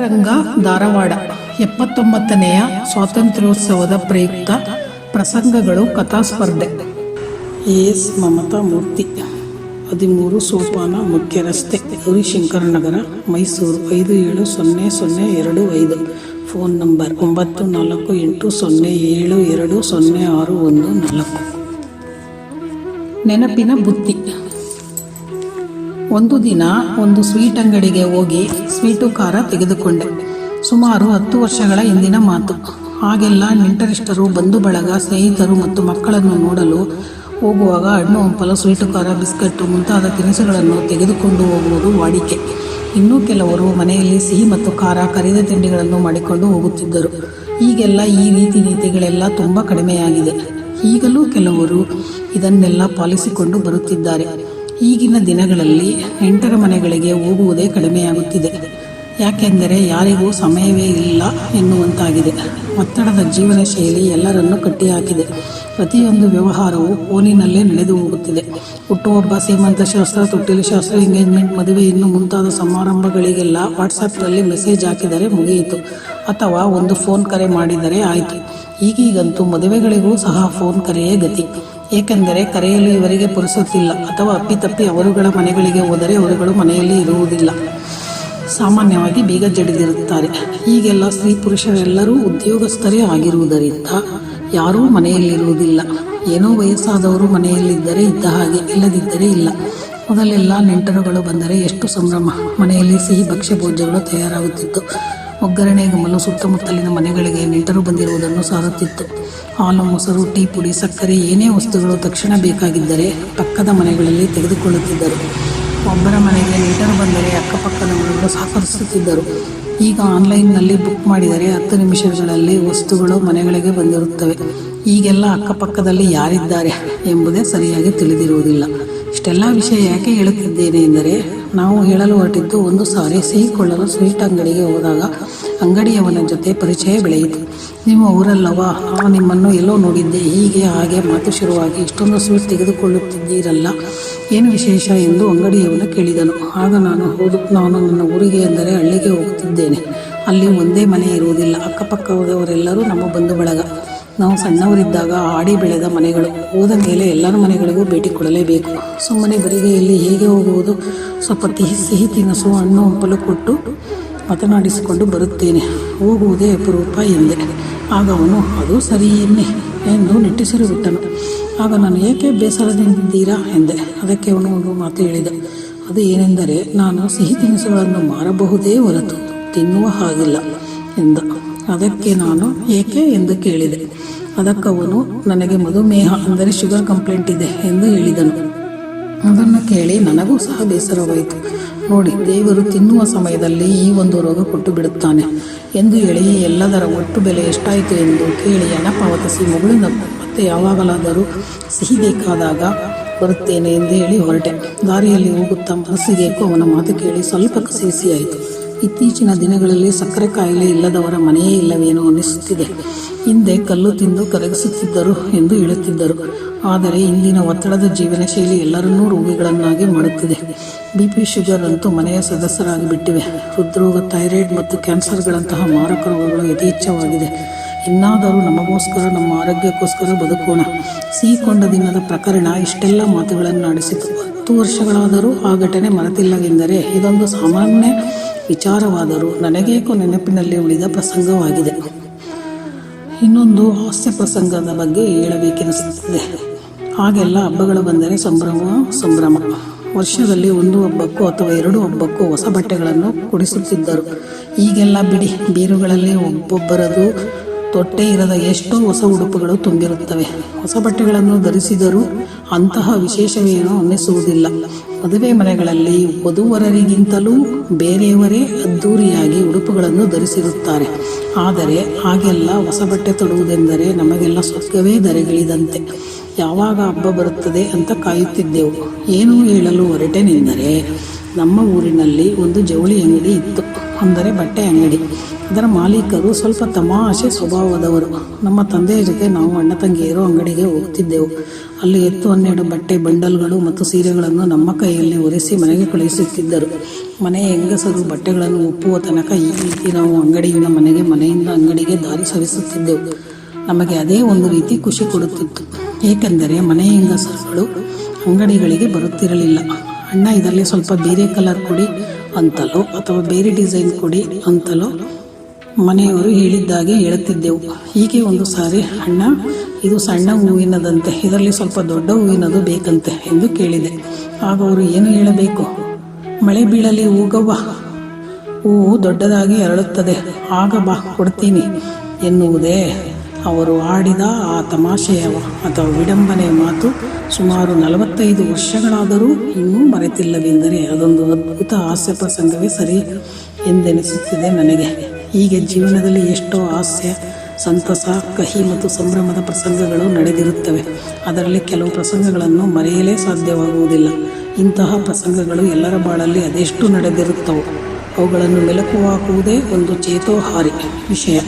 ಅಂತರಂಗ ಧಾರವಾಡ 79ನೆಯ ಸ್ವಾತಂತ್ರ್ಯೋತ್ಸವದ ಪ್ರಯುಕ್ತ ಪ್ರಸಂಗಗಳು ಕಥಾಸ್ಪರ್ಧೆ. ಎಸ್ ಮಮತಾ ಮೂರ್ತಿ, 13 ಸೋಪಾನ ಮುಖ್ಯ ರಸ್ತೆ, ಗೌರಿಶಂಕರ ನಗರ, ಮೈಸೂರು 570025. Phone number 9480720614. ನೆನಪಿನ ಬುತ್ತಿ. ಒಂದು ದಿನ ಒಂದು ಸ್ವೀಟ್ ಅಂಗಡಿಗೆ ಹೋಗಿ ಸ್ವೀಟು ಖಾರ ತೆಗೆದುಕೊಂಡೆ. ಸುಮಾರು 10 ವರ್ಷಗಳ ಹಿಂದಿನ ಮಾತು. ಹಾಗೆಲ್ಲ ನೆಂಟರಿಷ್ಟರು, ಬಂಧು ಬಳಗ, ಸ್ನೇಹಿತರು ಮತ್ತು ಮಕ್ಕಳನ್ನು ನೋಡಲು ಹೋಗುವಾಗ ಹಣ್ಣು ಹಂಪಲು, ಸ್ವೀಟು ಖಾರ, ಬಿಸ್ಕಟ್ಟು ಮುಂತಾದ ತಿನಿಸುಗಳನ್ನು ತೆಗೆದುಕೊಂಡು ಹೋಗುವುದು ವಾಡಿಕೆ. ಇನ್ನೂ ಕೆಲವರು ಮನೆಯಲ್ಲಿ ಸಿಹಿ ಮತ್ತು ಖಾರ ಕರಿದ ತಿಂಡಿಗಳನ್ನು ಮಾಡಿಕೊಂಡು ಹೋಗುತ್ತಿದ್ದರು. ಈಗೆಲ್ಲ ಈ ರೀತಿ ನೀತಿಗಳೆಲ್ಲ ತುಂಬ ಕಡಿಮೆಯಾಗಿದೆ. ಈಗಲೂ ಕೆಲವರು ಇದನ್ನೆಲ್ಲ ಪಾಲಿಸಿಕೊಂಡು ಬರುತ್ತಿದ್ದಾರೆ. ಈಗಿನ ದಿನಗಳಲ್ಲಿ ನೆಂಟರ ಮನೆಗಳಿಗೆ ಹೋಗುವುದೇ ಕಡಿಮೆಯಾಗುತ್ತಿದೆ. ಯಾಕೆಂದರೆ ಯಾರಿಗೂ ಸಮಯವೇ ಇಲ್ಲ ಎನ್ನುವಂತಾಗಿದೆ. ಒತ್ತಡದ ಜೀವನ ಶೈಲಿ ಎಲ್ಲರನ್ನೂ ಕಟ್ಟಿಹಾಕಿದೆ. ಪ್ರತಿಯೊಂದು ವ್ಯವಹಾರವು ಫೋನಿನಲ್ಲೇ ನಡೆದು ಹೋಗುತ್ತಿದೆ. ಹುಟ್ಟುಹಬ್ಬ, ಸೀಮಂತ ಶಾಸ್ತ್ರ, ತೊಟ್ಟಿಲು ಶಾಸ್ತ್ರ, ಎಂಗೇಜ್ಮೆಂಟ್, ಮದುವೆ ಇನ್ನು ಮುಂತಾದ ಸಮಾರಂಭಗಳಿಗೆಲ್ಲ ವಾಟ್ಸಪ್ನಲ್ಲಿ ಮೆಸೇಜ್ ಹಾಕಿದರೆ ಮುಗಿಯಿತು, ಅಥವಾ ಒಂದು ಫೋನ್ ಕರೆ ಮಾಡಿದರೆ ಆಯಿತು. ಈಗೀಗಂತೂ ಮದುವೆಗಳಿಗೂ ಸಹ ಫೋನ್ ಕರೆಯೇ ಗತಿ. ಏಕೆಂದರೆ ಕರೆಯಲು ಇವರಿಗೆ ಪುರುಸೊತ್ತಿಲ್ಲ, ಅಥವಾ ಅಪ್ಪಿತಪ್ಪಿ ಅವರುಗಳ ಮನೆಗಳಿಗೆ ಹೋದರೆ ಅವರುಗಳು ಮನೆಯಲ್ಲಿ ಇರುವುದಿಲ್ಲ. ಸಾಮಾನ್ಯವಾಗಿ ಬೀಗ ಜಡಿದಿರುತ್ತಾರೆ. ಈಗೆಲ್ಲ ಸ್ತ್ರೀ ಪುರುಷರೆಲ್ಲರೂ ಉದ್ಯೋಗಸ್ಥರೇ ಆಗಿರುವುದರಿಂದ ಯಾರೂ ಮನೆಯಲ್ಲಿರುವುದಿಲ್ಲ. ಏನೋ ವಯಸ್ಸಾದವರು ಮನೆಯಲ್ಲಿದ್ದರೆ ಇದ್ದ ಹಾಗೆ, ಇಲ್ಲದಿದ್ದರೆ ಇಲ್ಲ. ಮೊದಲೆಲ್ಲ ನೆಂಟರುಗಳು ಬಂದರೆ ಎಷ್ಟು ಸಂಭ್ರಮ. ಮನೆಯಲ್ಲಿ ಸಿಹಿ ಭಕ್ಷ್ಯ ಭೋಜ್ಯಗಳು ತಯಾರಾಗುತ್ತಿತ್ತು. ಒಗ್ಗರಣೆ ಗಮಲು ಸುತ್ತಮುತ್ತಲಿನ ಮನೆಗಳಿಗೆ ನೆಂಟರು ಬಂದಿರುವುದನ್ನು ಸಾರುತ್ತಿತ್ತು. ಹಾಲು, ಮೊಸರು, ಟೀ ಪುಡಿ, ಸಕ್ಕರೆ, ಏನೇ ವಸ್ತುಗಳು ತಕ್ಷಣ ಬೇಕಾಗಿದ್ದರೆ ಪಕ್ಕದ ಮನೆಗಳಲ್ಲಿ ತೆಗೆದುಕೊಳ್ಳುತ್ತಿದ್ದರು. ಒಬ್ಬರ ಮನೆಗೆ ನೆಂಟರು ಬಂದರೆ ಅಕ್ಕಪಕ್ಕದ ಮನೆಗಳು ಸಹಕರಿಸುತ್ತಿದ್ದರು. ಈಗ ಆನ್ಲೈನ್ನಲ್ಲಿ ಬುಕ್ ಮಾಡಿದರೆ 10 ನಿಮಿಷಗಳಲ್ಲಿ ವಸ್ತುಗಳು ಮನೆಗಳಿಗೆ ಬಂದಿರುತ್ತವೆ. ಈಗೆಲ್ಲ ಅಕ್ಕಪಕ್ಕದಲ್ಲಿ ಯಾರಿದ್ದಾರೆ ಎಂಬುದೇ ಸರಿಯಾಗಿ ತಿಳಿದಿರುವುದಿಲ್ಲ. ಇಷ್ಟೆಲ್ಲ ವಿಷಯ ಯಾಕೆ ಹೇಳುತ್ತಿದ್ದೇನೆ ಎಂದರೆ, ನಾವು ಹೇಳಲು ಹೊರಟಿದ್ದು, ಒಂದು ಸಾರಿ ಸಿಹಿ ಕೊಳ್ಳಲು ಸ್ವೀಟ್ ಅಂಗಡಿಗೆ ಹೋದಾಗ ಅಂಗಡಿಯವನ ಜೊತೆ ಪರಿಚಯ ಬೆಳೆಯಿತು. ನೀವು ಅವರಲ್ಲವಾ, ನಾನು ನಿಮ್ಮನ್ನು ಎಲ್ಲೋ ನೋಡಿದ್ದೆ, ಹೀಗೆ ಹಾಗೆ ಮಾತು ಶುರುವಾಗಿ, ಇಷ್ಟೊಂದು ಸ್ವೀಟ್ ತೆಗೆದುಕೊಳ್ಳುತ್ತಿದ್ದೀರಲ್ಲ, ಏನು ವಿಶೇಷ ಎಂದು ಅಂಗಡಿಯವನು ಕೇಳಿದನು. ಆಗ ನಾನು, ಹೌದು, ನಾನು ನನ್ನ ಊರಿಗೆ ಎಂದರೆ ಹಳ್ಳಿಗೆ ಹೋಗುತ್ತಿದ್ದೇನೆ. ಅಲ್ಲಿ ಒಂದೇ ಮನೆ ಇರುವುದಿಲ್ಲ. ಅಕ್ಕಪಕ್ಕದವರೆಲ್ಲರೂ ನಮ್ಮ ಬಂಧು ಬಳಗ. ನಾವು ಸಣ್ಣವರಿದ್ದಾಗ ಆಡಿ ಬೆಳೆದ ಮನೆಗಳು. ಹೋದ ಮೇಲೆ ಎಲ್ಲರ ಮನೆಗಳಿಗೂ ಭೇಟಿ ಕೊಡಲೇಬೇಕು. ಸುಮ್ಮನೆ ಬರಿಗೆಯಲ್ಲಿ ಹೇಗೆ ಹೋಗುವುದು? ಸ್ವಲ್ಪ ಸಿಹಿ ತಿನಿಸು, ಹಣ್ಣು ಹಂಪಲು ಕೊಟ್ಟು ಮಾತನಾಡಿಸಿಕೊಂಡು ಬರುತ್ತೇನೆ. ಹೋಗುವುದೇ ಅಪರೂಪ ಎಂದೆ. ಆಗ ಅವನು, ಅದು ಸರಿ ಎನ್ನಿ ಎಂದು ನಿಟ್ಟುಸಿರುಬಿಟ್ಟನು. ಆಗ ನಾನು, ಏಕೆ ಬೇಸರದಿಂದಿದ್ದೀರಾ ಎಂದೆ. ಅದಕ್ಕೆ ಅವನು ಒಂದು ಮಾತು ಹೇಳಿದ. ಅದು ಏನೆಂದರೆ, ನಾನು ಸಿಹಿ ತಿನಿಸುಗಳನ್ನು ಮಾರಬಹುದೇ ಹೊರತು ತಿನ್ನುವ ಹಾಗಿಲ್ಲ ಎಂದ. ಅದಕ್ಕೆ ನಾನು, ಏಕೆ ಎಂದು ಕೇಳಿದೆ. ಅದಕ್ಕವನು, ನನಗೆ ಮಧುಮೇಹ ಅಂದರೆ ಶುಗರ್ ಕಂಪ್ಲೇಂಟ್ ಇದೆ ಎಂದು ಹೇಳಿದನು. ಅದನ್ನು ಕೇಳಿ ನನಗೂ ಸಹ ಬೇಸರವಾಯಿತು. ನೋಡಿ, ದೇವರು ತಿನ್ನುವ ಸಮಯದಲ್ಲಿ ಈ ಒಂದು ರೋಗ ಕೊಟ್ಟು ಬಿಡುತ್ತಾನೆ ಎಂದು ಹೇಳಿ ಎಲ್ಲದರ ಒಟ್ಟು ಬೆಲೆ ಎಷ್ಟಾಯಿತು ಎಂದು ಕೇಳಿ ಹಣ ಪಾವತಿಸಿ ಮಗುಳಿನ ಮತ್ತೆ ಯಾವಾಗಲಾದರೂ ಸಿಹಿ ಬೇಕಾದಾಗ ಬರುತ್ತೇನೆ ಎಂದು ಹೇಳಿ ಹೊರಟೆ. ದಾರಿಯಲ್ಲಿ ಹೋಗುತ್ತಾ ಮನಸ್ಸಿಗೇಕೋ ಅವನ ಮಾತು ಕೇಳಿ ಸ್ವಲ್ಪ ಕಸಿವಿಸಿಯಾಯಿತು. ಇತ್ತೀಚಿನ ದಿನಗಳಲ್ಲಿ ಸಕ್ಕರೆ ಕಾಯಿಲೆ ಇಲ್ಲದವರ ಮನೆಯೇ ಇಲ್ಲವೇನೋ ಅನ್ನಿಸುತ್ತಿದೆ. ಹಿಂದೆ ಕಲ್ಲು ತಿಂದು ಕರಗಿಸುತ್ತಿದ್ದರು ಎಂದು ಹೇಳುತ್ತಿದ್ದರು. ಆದರೆ ಇಂದಿನ ಒತ್ತಡದ ಜೀವನ ಶೈಲಿ ಎಲ್ಲರನ್ನೂ ರೋಗಿಗಳನ್ನಾಗಿ ಮಾಡುತ್ತಿದೆ. BP, ಶುಗರ್ ಅಂತೂ ಮನೆಯ ಸದಸ್ಯರಾಗಿ ಬಿಟ್ಟಿವೆ. ಹೃದ್ರೋಗ, ಥೈರಾಯ್ಡ್ ಮತ್ತು ಕ್ಯಾನ್ಸರ್ಗಳಂತಹ ಮಾರಕ ರೋಗಗಳು ಯಥೇಚ್ಛವಾಗಿದೆ. ಇನ್ನಾದರೂ ನಮಗೋಸ್ಕರ, ನಮ್ಮ ಆರೋಗ್ಯಕ್ಕೋಸ್ಕರ ಬದುಕೋಣ. ಸಿಹಿಕೊಂಡ ದಿನದ ಪ್ರಕರಣ ಇಷ್ಟೆಲ್ಲ ಮಾತುಗಳನ್ನು ಆಡಿಸಿತು. 10 ವರ್ಷಗಳಾದರೂ ಆ ಘಟನೆ ಮರೆತಿಲ್ಲವೆಂದರೆ ಇದೊಂದು ಸಾಮಾನ್ಯ ವಿಚಾರವಾದರೂ ನನಗೇಕೋ ನೆನಪಿನಲ್ಲಿ ಉಳಿದ ಪ್ರಸಂಗವಾಗಿದೆ. ಇನ್ನೊಂದು ಹಾಸ್ಯ ಪ್ರಸಂಗದ ಬಗ್ಗೆ ಹೇಳಬೇಕೆನಿಸುತ್ತದೆ. ಹಾಗೆಲ್ಲ ಹಬ್ಬಗಳು ಬಂದರೆ ಸಂಭ್ರಮ. ವರ್ಷದಲ್ಲಿ 1 ಹಬ್ಬಕ್ಕೋ ಅಥವಾ 2 ಹಬ್ಬಕ್ಕೋ ಹೊಸ ಬಟ್ಟೆಗಳನ್ನು ಕೊಡಿಸುತ್ತಿದ್ದರು. ಈಗೆಲ್ಲ ಬಿಡಿ, ಬೀರುಗಳಲ್ಲಿ ಒಬ್ಬೊಬ್ಬರದು ತೊಟ್ಟೆ ಇರದ ಎಷ್ಟೋ ಹೊಸ ಉಡುಪುಗಳು ತುಂಬಿರುತ್ತವೆ. ಹೊಸ ಬಟ್ಟೆಗಳನ್ನು ಧರಿಸಿದರೂ ಅಂತಹ ವಿಶೇಷವೇನೂ ಅನ್ನಿಸುವುದಿಲ್ಲ. ಮದುವೆ ಮನೆಗಳಲ್ಲಿ ವಧುವರರಿಗಿಂತಲೂ ಬೇರೆಯವರೇ ಅದ್ಧೂರಿಯಾಗಿ ಉಡುಪುಗಳನ್ನು ಧರಿಸಿರುತ್ತಾರೆ. ಆದರೆ ಹಾಗೆಲ್ಲ ಹೊಸ ಬಟ್ಟೆ ತೊಡುವುದೆಂದರೆ ನಮಗೆಲ್ಲ ಸ್ವರ್ಗವೇ ಧರೆಗಿಳಿದಂತೆ. ಯಾವಾಗ ಹಬ್ಬ ಬರುತ್ತದೆ ಅಂತ ಕಾಯುತ್ತಿದ್ದೆವು. ಏನು ಹೇಳಲು ಹೊರಟೆನೆಂದರೆ, ನಮ್ಮ ಊರಿನಲ್ಲಿ ಒಂದು ಜವಳಿ ಅಂಗಡಿ ಇತ್ತು. ಅಂದರೆ ಬಟ್ಟೆ ಅಂಗಡಿ. ಅದರ ಮಾಲೀಕರು ಸ್ವಲ್ಪ ತಮಾಷೆ ಸ್ವಭಾವದವರು. ನಮ್ಮ ತಂದೆಯ ಜೊತೆ ನಾವು ಅಣ್ಣ ತಂಗಿಯರು ಅಂಗಡಿಗೆ ಹೋಗುತ್ತಿದ್ದೆವು. ಅಲ್ಲಿ 10-12 ಬಟ್ಟೆ ಬಂಡಲ್ಗಳು ಮತ್ತು ಸೀರೆಗಳನ್ನು ನಮ್ಮ ಕೈಯಲ್ಲಿ ಒರೆಸಿ ಮನೆಗೆ ಕಳುಹಿಸುತ್ತಿದ್ದರು. ಮನೆಯ ಹೆಂಗಸರು ಬಟ್ಟೆಗಳನ್ನು ಒಪ್ಪುವ ತನಕ ಈ ರೀತಿ ನಾವು ಅಂಗಡಿಯಿಂದ ಮನೆಗೆ, ಮನೆಯಿಂದ ಅಂಗಡಿಗೆ ದಾರಿ ಸವಿಸುತ್ತಿದ್ದೆವು. ನಮಗೆ ಅದೇ ಒಂದು ರೀತಿ ಖುಷಿ ಕೊಡುತ್ತಿತ್ತು. ಏಕೆಂದರೆ ಮನೆಯ ಹೆಂಗಸರುಗಳು ಅಂಗಡಿಗಳಿಗೆ ಬರುತ್ತಿರಲಿಲ್ಲ. ಅಣ್ಣ ಇದರಲ್ಲಿ ಸ್ವಲ್ಪ ಬೇರೆ ಕಲರ್ ಕೊಡಿ ಅಂತಲೋ ಅಥವಾ ಬೇರೆ ಡಿಸೈನ್ ಕೊಡಿ ಅಂತಲೋ ಮನೆಯವರು ಹೇಳಿದ್ದಾಗೆ ಹೇಳುತ್ತಿದ್ದೆವು. ಹೀಗೆ ಒಂದು ಸಾರಿ, ಅಣ್ಣ ಇದು ಸಣ್ಣ ಹೂವಿನದಂತೆ, ಇದರಲ್ಲಿ ಸ್ವಲ್ಪ ದೊಡ್ಡ ಹೂವಿನದು ಬೇಕಂತೆ ಎಂದು ಕೇಳಿದೆ. ಆಗ ಅವರು ಏನು ಹೇಳಬೇಕು, ಮಳೆ ಬೀಳಲಿ ಹೂಗವ್ವ, ಹೂವು ದೊಡ್ಡದಾಗಿ ಅರಳುತ್ತದೆ, ಆಗ ಬಾ ಕೊಡ್ತೀನಿ ಎನ್ನುವುದೇ ಅವರು ಆಡಿದ ಆ ತಮಾಷೆಯ ಅಥವಾ ವಿಡಂಬನೆಯ ಮಾತು. ಸುಮಾರು 45 ವರ್ಷಗಳಾದರೂ ಇನ್ನೂ ಮರೆತಿಲ್ಲವೆಂದರೆ ಅದೊಂದು ಅದ್ಭುತ ಹಾಸ್ಯ ಪ್ರಸಂಗವೇ ಸರಿ ಎಂದೆನಿಸುತ್ತಿದೆ ನನಗೆ. ಹೀಗೆ ಜೀವನದಲ್ಲಿ ಎಷ್ಟೋ ಹಾಸ್ಯ, ಸಂತಸ, ಕಹಿ ಮತ್ತು ಸಂಭ್ರಮದ ಪ್ರಸಂಗಗಳು ನಡೆದಿರುತ್ತವೆ. ಅದರಲ್ಲಿ ಕೆಲವು ಪ್ರಸಂಗಗಳನ್ನು ಮರೆಯಲೇ ಸಾಧ್ಯವಾಗುವುದಿಲ್ಲ. ಇಂತಹ ಪ್ರಸಂಗಗಳು ಎಲ್ಲರ ಬಾಳಲ್ಲಿ ಅದೆಷ್ಟು ನಡೆದಿರುತ್ತವೋ ಅವುಗಳನ್ನು ಮೆಲುಕು ಹಾಕುವುದೇ ಒಂದು ಚೇತೋಹಾರಿ ವಿಷಯ.